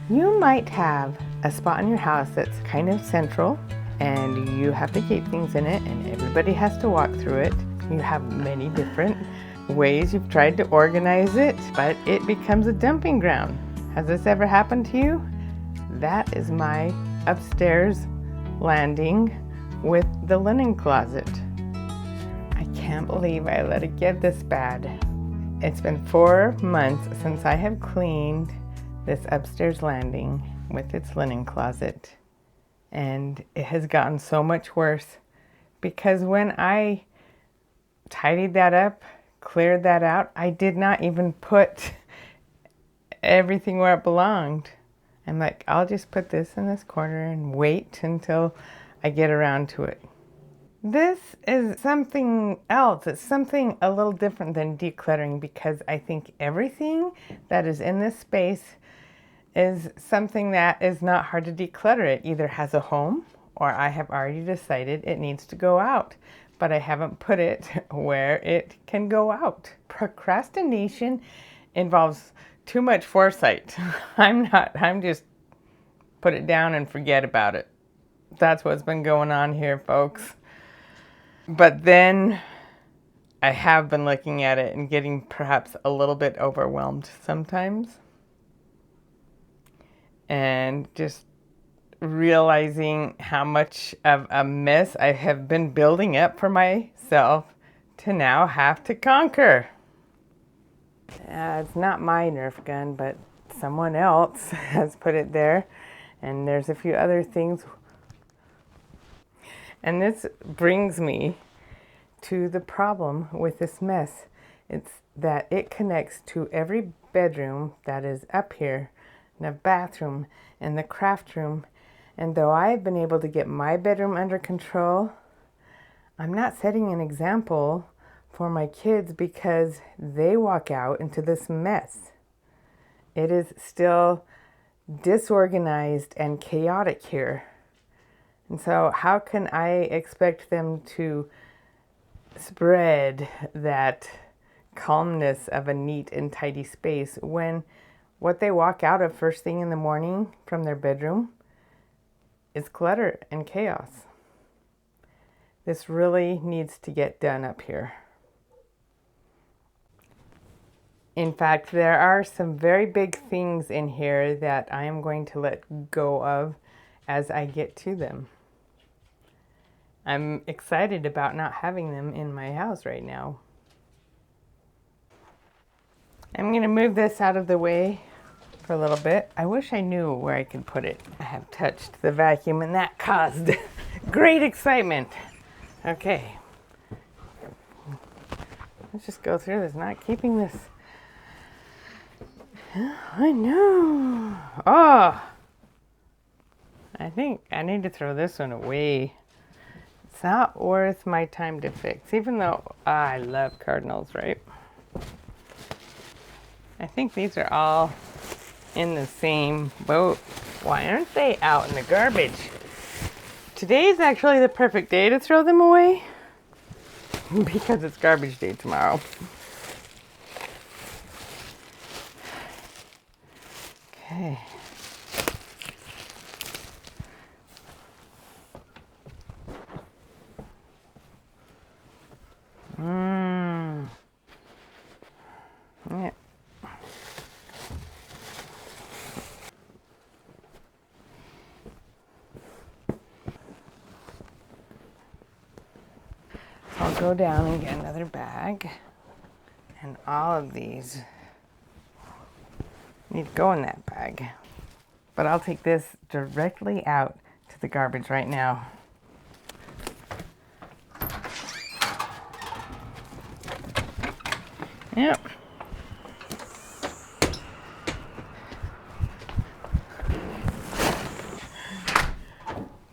You might have a spot in your house that's kind of central and you have to keep things in it and everybody has to walk through it. You have many different ways you've tried to organize it, but it becomes a dumping ground. Has this ever happened to you? That is my upstairs landing with the linen closet. I can't believe I let it get this bad. It's been 4 months since I have cleaned this upstairs landing with its linen closet, and it has gotten so much worse because when I tidied that up, cleared that out, I did not even put everything where it belonged. I'm like, I'll just put this in this corner and wait until I get around to it. This is something else. It's something a little different than decluttering because I think everything that is in this space is something that is not hard to declutter. It either has a home or I have already decided it needs to go out, but I haven't put it where it can go out. Procrastination involves too much foresight. I'm just put it down and forget about it. That's what's been going on here, folks. But then I have been looking at it and getting perhaps a little bit overwhelmed sometimes. And just realizing how much of a mess I have been building up for myself to now have to conquer. It's not my Nerf gun, but someone else has put it there. And there's a few other things. And this brings me to the problem with this mess. It's that it connects to every bedroom that is up here, and the bathroom, and the craft room. And though I've been able to get my bedroom under control, I'm not setting an example for my kids because they walk out into this mess. It is still disorganized and chaotic here. And so how can I expect them to spread that calmness of a neat and tidy space when what they walk out of first thing in the morning from their bedroom is clutter and chaos? This really needs to get done up here. In fact, there are some very big things in here that I am going to let go of as I get to them. I'm excited about not having them in my house right now. I'm going to move this out of the way for a little bit. I wish I knew where I could put it. I have touched the vacuum and that caused great excitement. Okay. Let's just go through this, not keeping this. I know. Oh, I think I need to throw this one away. It's not worth my time to fix, even though I love cardinals, right? I think these are all in the same boat. Why aren't they out in the garbage? Today is actually the perfect day to throw them away because it's garbage day tomorrow. Okay. Yeah. So I'll go down and get another bag, and all of these need to go in that bag. But I'll take this directly out to the garbage right now. Yep.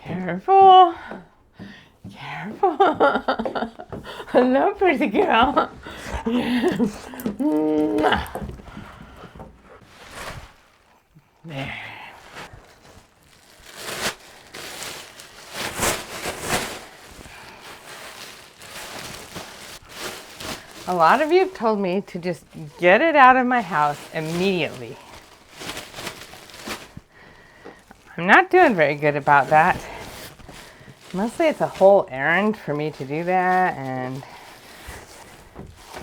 Careful. Careful. Hello, pretty girl. There. A lot of you have told me to just get it out of my house immediately. I'm not doing very good about that. Mostly it's a whole errand for me to do that, and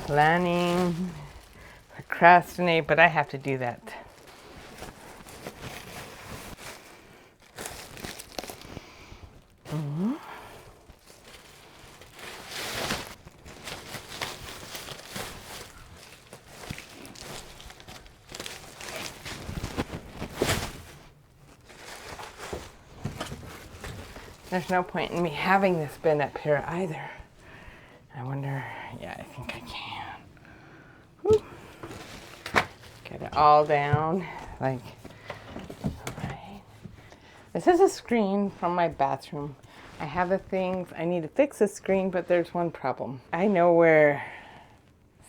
planning, procrastinate, but I have to do that. There's no point in me having this bin up here either. I wonder, yeah, I think I can. Whew. Get it all down, like, right. This is a screen from my bathroom. I have the things, I need to fix the screen, but there's one problem. I know where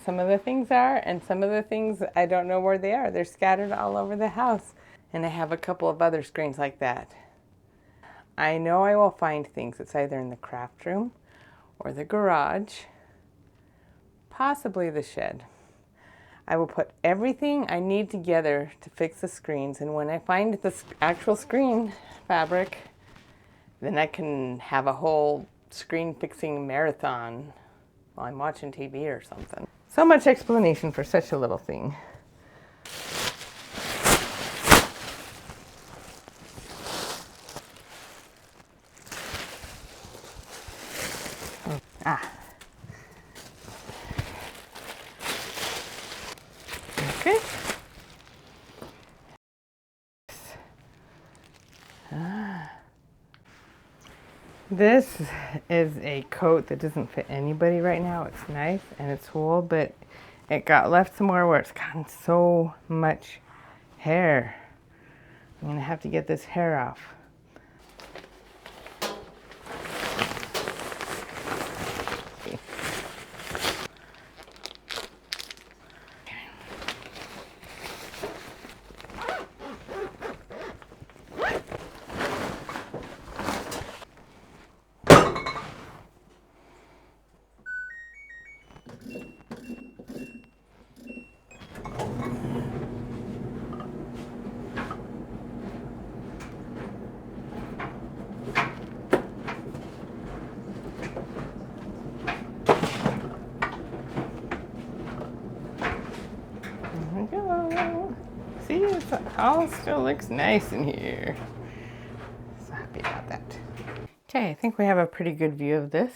some of the things are, and some of the things I don't know where they are. They're scattered all over the house. And I have a couple of other screens like that. I know I will find things. It's either in the craft room or the garage, possibly the shed. I will put everything I need together to fix the screens, and when I find the actual screen fabric, then I can have a whole screen fixing marathon while I'm watching TV or something. So much explanation for such a little thing. Okay. This is a coat that doesn't fit anybody right now. It's nice and it's wool, but it got left somewhere where it's gotten so much hair. I'm gonna have to get this hair off. There we go. See, it all still looks nice in here. So happy about that. Okay, I think we have a pretty good view of this.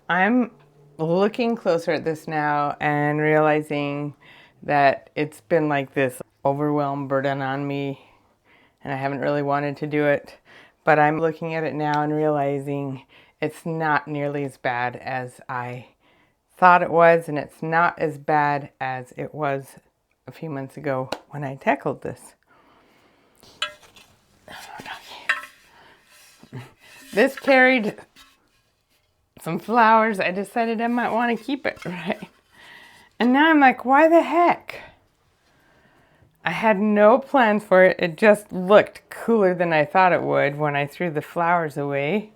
I'm looking closer at this now and realizing that it's been like this overwhelm burden on me, and I haven't really wanted to do it. But I'm looking at it now and realizing it's not nearly as bad as I thought it was, and it's not as bad as it was a few months ago when I tackled this. This carried some flowers. I decided I might want to keep it, right? And now I'm like, why the heck? I had no plans for it. It just looked cooler than I thought it would when I threw the flowers away.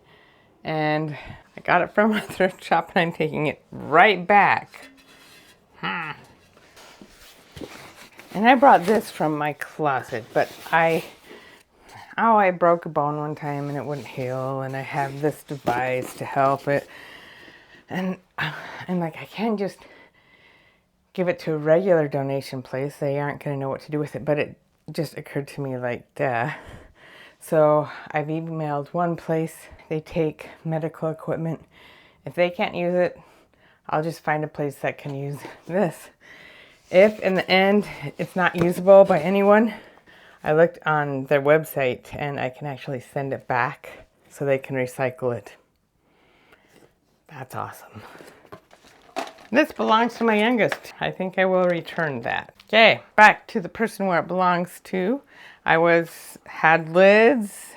And I got it from a thrift shop, and I'm taking it right back. And I brought this from my closet, but I broke a bone one time and it wouldn't heal, and I have this device to help it. And I'm like, I can't just give it to a regular donation place. They aren't going to know what to do with it. But it just occurred to me like, duh. So I've emailed one place. They take medical equipment. If they can't use it, I'll just find a place that can use this. If in the end it's not usable by anyone, I looked on their website and I can actually send it back so they can recycle it. That's awesome. This belongs to my youngest. I think I will return that. Okay, back to the person where it belongs to. I had lids.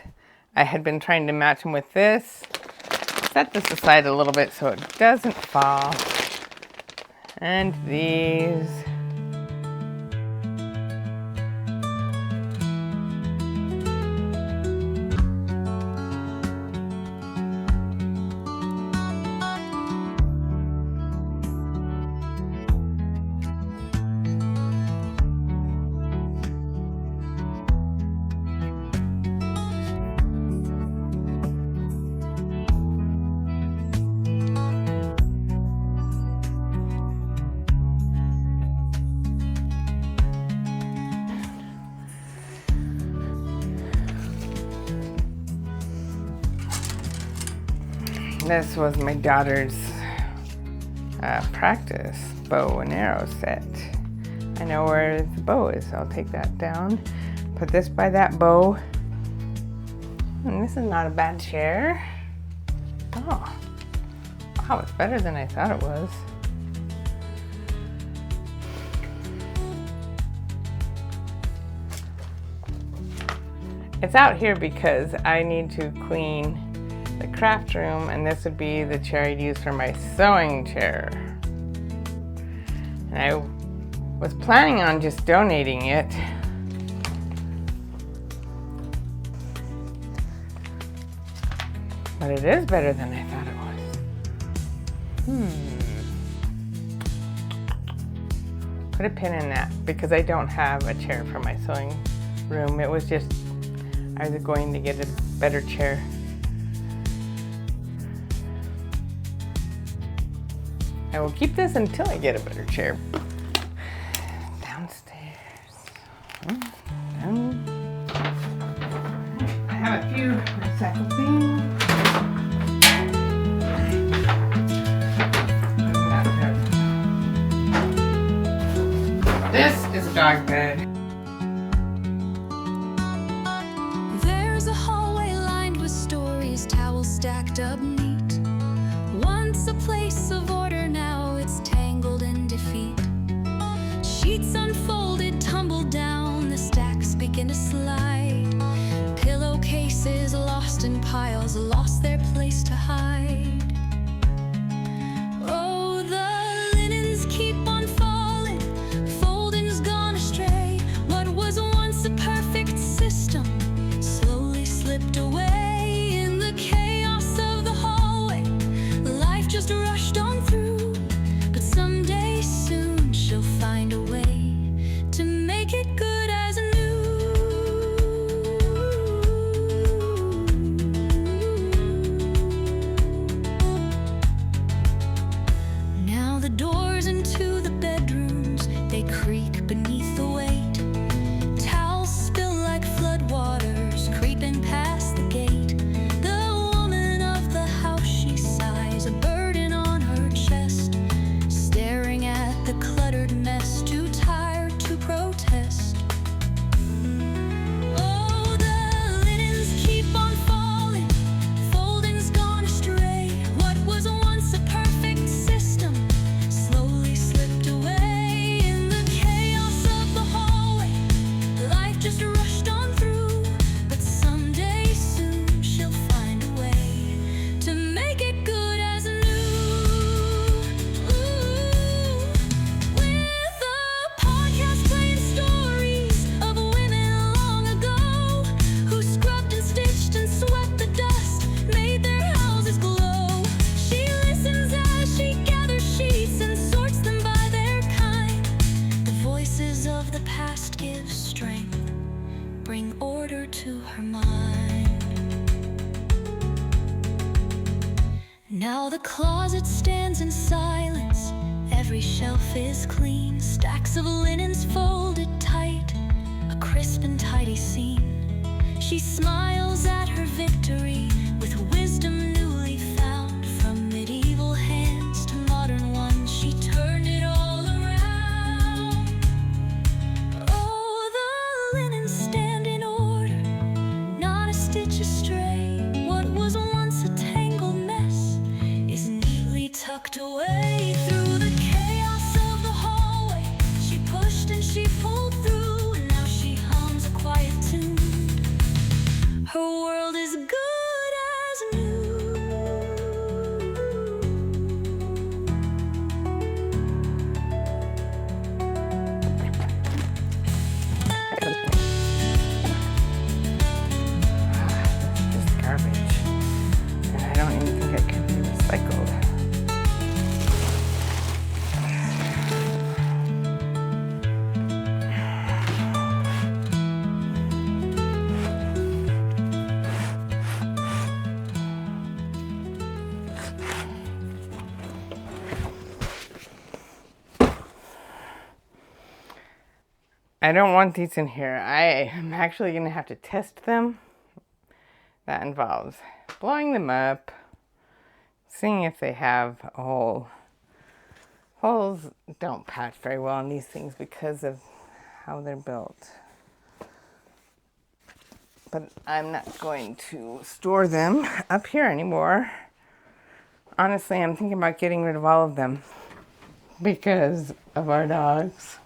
I had been trying to match them with this. Set this aside a little bit so it doesn't fall. And these. This was my daughter's practice bow and arrow set. I know where the bow is, so I'll take that down. Put this by that bow. And this is not a bad chair. Oh, wow, it's better than I thought it was. It's out here because I need to clean the craft room, and this would be the chair I'd use for my sewing chair. And I was planning on just donating it. But it is better than I thought it was. Put a pin in that because I don't have a chair for my sewing room. It was just, I was going to get a better chair. I will keep this until I get a better chair. Downstairs. I have a few recycled things. This is a dog bed. There's a hallway lined with stories, towels stacked up neat. Once a place of order, now it's tangled in defeat. Sheets unfolded, tumbled down, the stacks begin to slide. Pillowcases lost in piles, lost their place to hide. Oh, the linens keep on falling, folding's gone astray. What was once a perfect system slowly slipped away in the chaos of the hallway. Life just rushed on through, but someday soon she'll find a way to make it good as new. Now the doors into the bedrooms, they creak beneath the weight. Towels spill like floodwaters, creeping past the gate. The woman of the house, she sighs, a burden on her chest, staring at the cluttered mess, too tired to protest. Oh, the linens keep on falling, folding's gone astray. What was once a perfect system slowly slipped away in the chaos of the hallway. Life just rushed on through, but someday soon she'll find a way to make it good as new. With a podcast playing stories of women long ago who scrubbed and stitched and swept the dust, made their houses glow. She listens as she gathers sheets and sorts them by their kind. The voices of the past give strength, bring order to her mind. Now the closet stands in silence, every shelf is clean. Stacks of linens folded tight, a crisp and tidy scene. She smiles at her victory with wisdom newly found. From medieval hands to modern ones, she turned it all around. Oh, the linens stand in order, not a stitch astray. What was once a tangled mess is neatly tucked away. Through the chaos of the hallway, she pushed and she pulled through, and now she hums a quiet tune. Her world is good as new. This is garbage. And I don't even think it can be recycled. I don't want these in here. I am actually going to have to test them. That involves blowing them up, seeing if they have a hole. Holes don't patch very well on these things because of how they're built. But I'm not going to store them up here anymore. Honestly, I'm thinking about getting rid of all of them because of our dogs.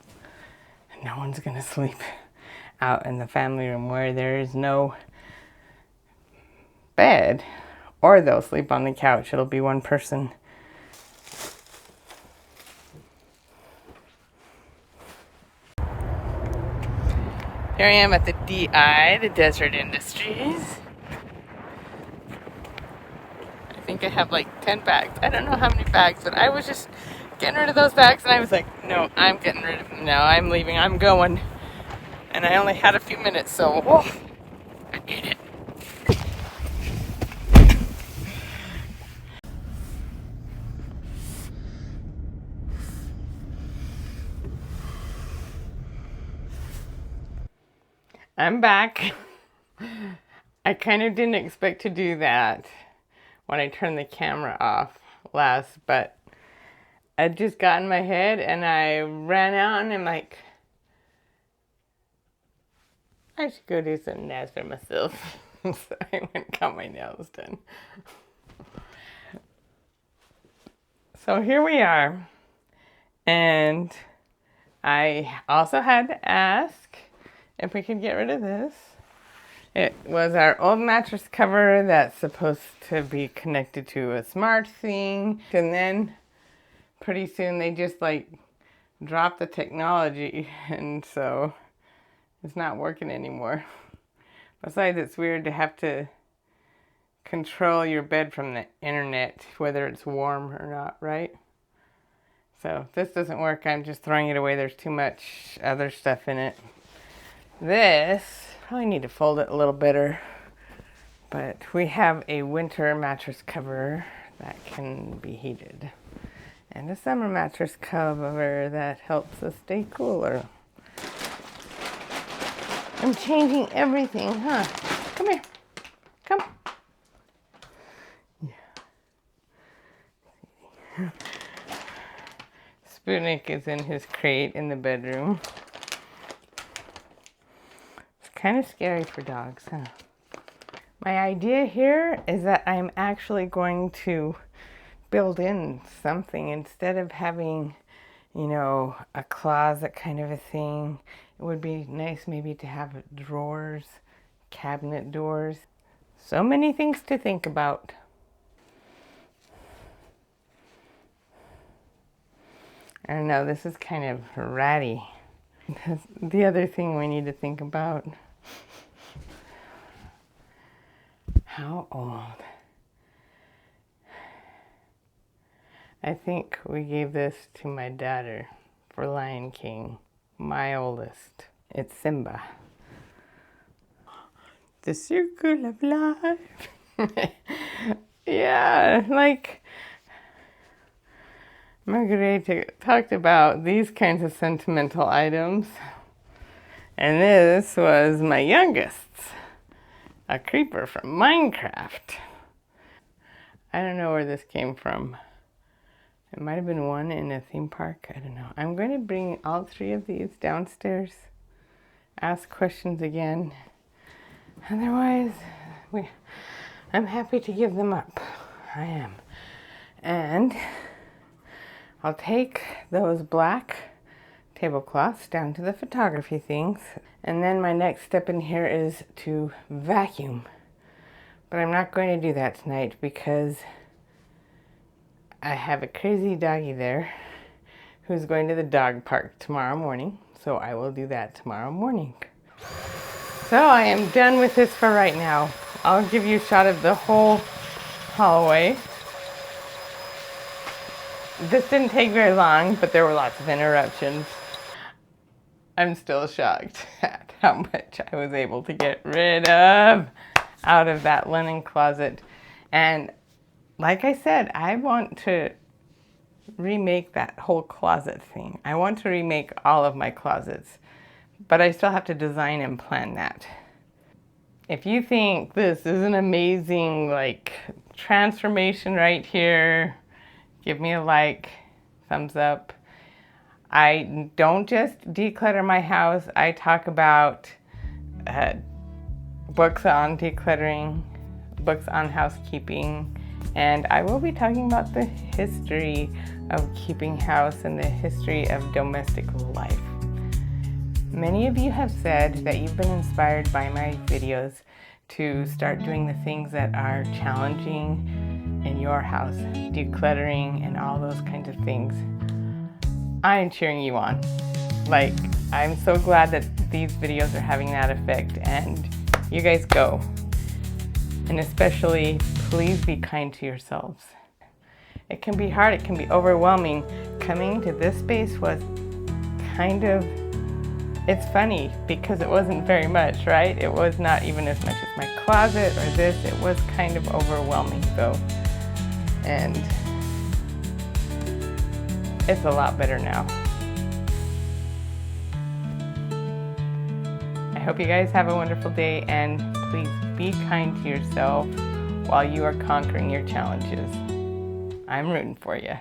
No one's gonna sleep out in the family room where there is no bed, or they'll sleep on the couch. It'll be one person. Here I am at the DI, the Desert Industries. I think I have like 10 bags. I don't know how many bags, but I was just getting rid of those bags and I was like, no, I'm getting rid of them. No, I'm leaving, I'm going. And I only had a few minutes, so I did it. I'm back. I kind of didn't expect to do that when I turned the camera off last, but I just got in my head and I ran out and I'm like, I should go do some nails for myself. So I went and got my nails done. So here we are. And I also had to ask if we could get rid of this. It was our old mattress cover that's supposed to be connected to a smart thing. And then pretty soon they just like dropped the technology. And so it's not working anymore. Besides, it's weird to have to control your bed from the internet, whether it's warm or not, right? So if this doesn't work, I'm just throwing it away. There's too much other stuff in it. This, probably need to fold it a little better. But we have a winter mattress cover that can be heated. And a summer mattress cover that helps us stay cooler. I'm changing everything, huh? Come here. Come. Yeah. Sputnik is in his crate in the bedroom. It's kind of scary for dogs, huh? My idea here is that I'm actually going to build in something instead of having, you know, a closet kind of a thing. It would be nice maybe to have drawers, cabinet doors. So many things to think about. I don't know, this is kind of ratty. The other thing we need to think about. How old? I think we gave this to my daughter for Lion King, my oldest. It's Simba. The circle of life. Yeah, like Margareta talked about these kinds of sentimental items. And this was my youngest's, a creeper from Minecraft. I don't know where this came from. It might have been one in a theme park. I don't know. I'm going to bring all three of these downstairs. Ask questions again. Otherwise, I'm happy to give them up. I am. And I'll take those black tablecloths down to the photography things. And then my next step in here is to vacuum. But I'm not going to do that tonight because I have a crazy doggy there who's going to the dog park tomorrow morning. So I will do that tomorrow morning. So I am done with this for right now. I'll give you a shot of the whole hallway. This didn't take very long, but there were lots of interruptions. I'm still shocked at how much I was able to get rid of out of that linen closet. And like I said, I want to remake that whole closet thing. I want to remake all of my closets, but I still have to design and plan that. If you think this is an amazing, like, transformation right here. Give me a like, thumbs up. I don't just declutter my house, I talk about books on decluttering, books on housekeeping, and I will be talking about the history of keeping house and the history of domestic life. Many of you have said that you've been inspired by my videos to start doing the things that are challenging in your house, decluttering and all those kinds of things. I am cheering you on. Like, I'm so glad that these videos are having that effect, and you guys go. And especially, please be kind to yourselves. It can be hard, it can be overwhelming. Coming to this space was kind of, it's funny because it wasn't very much, right? It was not even as much as my closet or this. It was kind of overwhelming though. And it's a lot better now. I hope you guys have a wonderful day, and please be kind to yourself while you are conquering your challenges. I'm rooting for you.